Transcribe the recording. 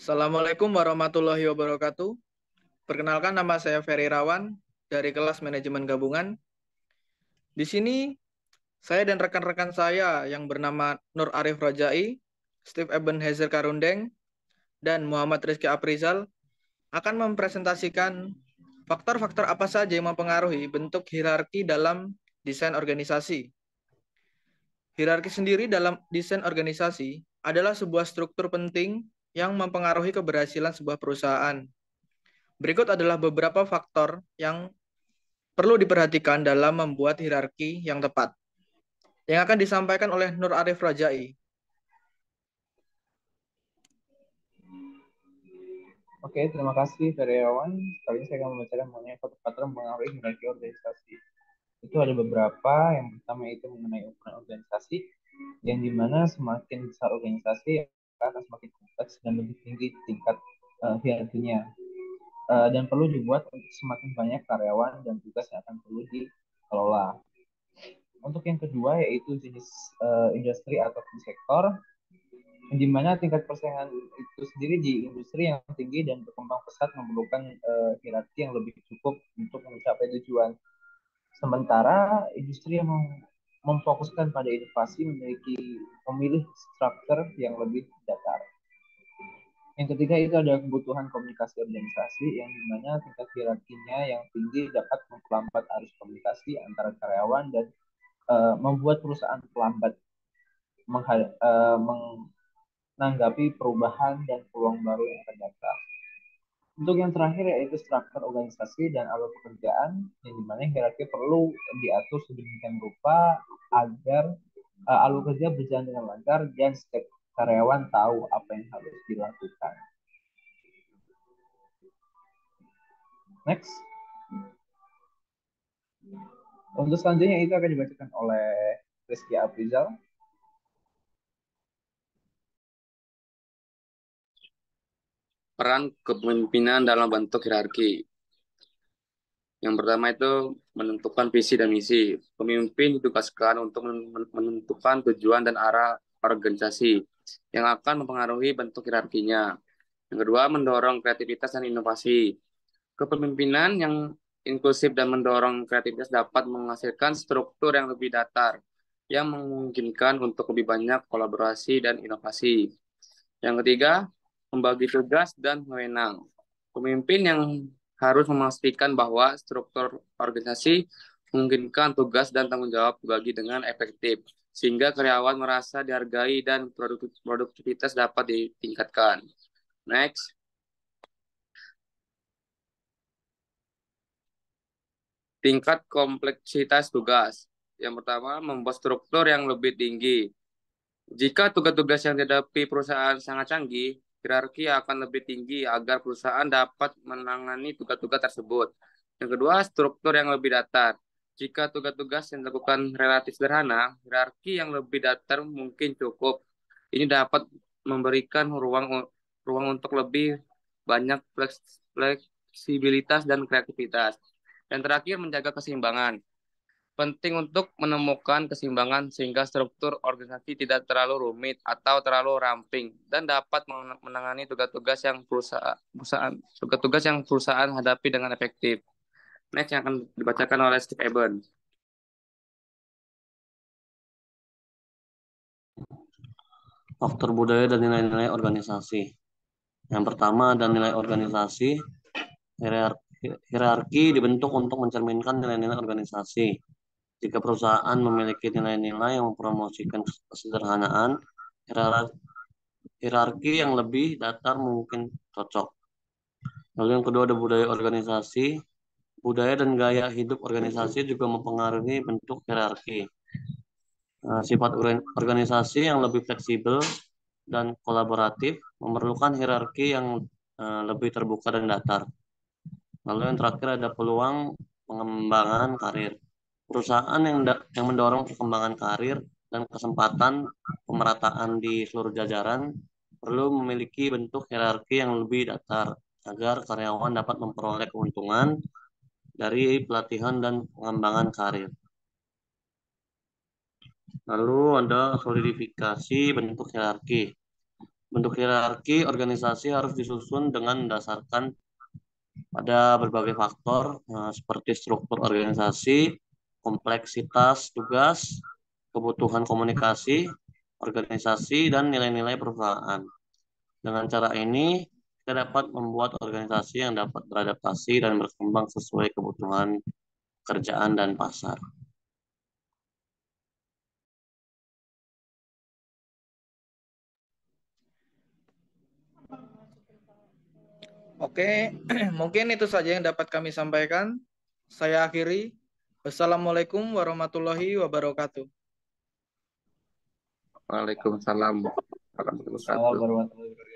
Assalamualaikum warahmatullahi wabarakatuh. Perkenalkan, nama saya Ferry Rawan dari kelas manajemen gabungan. Di sini saya dan rekan-rekan saya yang bernama Nur Arif Rajai, Steve Ebenezer Karundeng, dan Muhammad Rizky Aprizal akan mempresentasikan faktor-faktor apa saja yang mempengaruhi bentuk hierarki dalam desain organisasi. Hierarki sendiri dalam desain organisasi adalah sebuah struktur penting yang mempengaruhi keberhasilan sebuah perusahaan. Berikut adalah beberapa faktor yang perlu diperhatikan dalam membuat hierarki yang tepat, yang akan disampaikan oleh Nur Arif Rajai. Oke, terima kasih Feriawan. Kali ini saya akan membacakan mengenai faktor-faktor mempengaruhi hierarki organisasi. Itu ada beberapa. Yang pertama itu mengenai ukuran organisasi, yang dimana semakin besar organisasi akan semakin kompleks dan lebih tinggi tingkat hierarkinya. Dan perlu dibuat untuk semakin banyak karyawan dan tugas yang akan perlu dikelola. Untuk yang kedua yaitu jenis industri atau sektor, di mana tingkat persaingan itu sendiri di industri yang tinggi dan berkembang pesat memerlukan hierarki yang lebih cukup untuk mencapai tujuan. Sementara industri yang memfokuskan pada inovasi memilih struktur yang lebih datar. Yang ketiga itu ada kebutuhan komunikasi organisasi, yang dimana tingkat hierarkinya yang tinggi dapat memperlambat arus komunikasi antara karyawan dan membuat perusahaan pelambat menanggapi perubahan dan peluang baru yang akan datang. Untuk yang terakhir yaitu struktur organisasi dan alur pekerjaan, yang dimana hierarki perlu diatur sedemikian rupa agar alur kerja berjalan dengan lancar dan setiap karyawan tahu apa yang harus dilakukan. Next. Untuk selanjutnya itu akan dibacakan oleh Rizky Aprizal. Peran kepemimpinan dalam bentuk hierarki. Yang pertama itu menentukan visi dan misi. Pemimpin ditugaskan untuk menentukan tujuan dan arah organisasi yang akan mempengaruhi bentuk hierarkinya. Yang kedua, mendorong kreativitas dan inovasi. Kepemimpinan yang inklusif dan mendorong kreativitas dapat menghasilkan struktur yang lebih datar, yang memungkinkan untuk lebih banyak kolaborasi dan inovasi. Yang ketiga, membagi tugas dan wewenang. Pemimpin yang harus memastikan bahwa struktur organisasi memungkinkan tugas dan tanggung jawab dibagi dengan efektif, sehingga karyawan merasa dihargai dan produktivitas dapat ditingkatkan. Next. Tingkat kompleksitas tugas. Yang pertama, membuat struktur yang lebih tinggi. Jika tugas-tugas yang dihadapi perusahaan sangat canggih, hierarki akan lebih tinggi agar perusahaan dapat menangani tugas-tugas tersebut. Yang kedua, struktur yang lebih datar. Jika tugas-tugas yang dilakukan relatif sederhana, hierarki yang lebih datar mungkin cukup. Ini dapat memberikan ruang untuk lebih banyak fleksibilitas dan kreativitas. Dan terakhir, menjaga keseimbangan. Penting untuk menemukan keseimbangan sehingga struktur organisasi tidak terlalu rumit atau terlalu ramping dan dapat menangani tugas-tugas yang perusahaan hadapi dengan efektif. Next yang akan dibacakan oleh Steve Eben. Faktor budaya dan nilai-nilai organisasi. Yang pertama ada nilai organisasi. Hierarki dibentuk untuk mencerminkan nilai-nilai organisasi. Jika perusahaan memiliki nilai-nilai yang mempromosikan kesederhanaan, hierarki yang lebih datar mungkin cocok. Lalu yang kedua ada budaya organisasi. Budaya dan gaya hidup organisasi juga mempengaruhi bentuk hierarki. Sifat organisasi yang lebih fleksibel dan kolaboratif memerlukan hierarki yang lebih terbuka dan datar. Lalu yang terakhir ada peluang pengembangan karir. Perusahaan yang mendorong perkembangan karir dan kesempatan pemerataan di seluruh jajaran perlu memiliki bentuk hierarki yang lebih datar agar karyawan dapat memperoleh keuntungan dari pelatihan dan pengembangan karir. Lalu ada solidifikasi bentuk hierarki. Bentuk hierarki organisasi harus disusun dengan mendasarkan pada berbagai faktor seperti struktur organisasi, kompleksitas tugas, kebutuhan komunikasi, organisasi, dan nilai-nilai perusahaan. Dengan cara ini, kita dapat membuat organisasi yang dapat beradaptasi dan berkembang sesuai kebutuhan pekerjaan dan pasar. Oke, mungkin itu saja yang dapat kami sampaikan. Saya akhiri. Wassalamualaikum warahmatullahi wabarakatuh. Waalaikumsalam warahmatullahi Salam wabarakatuh. warahmatullahi wabarakatuh.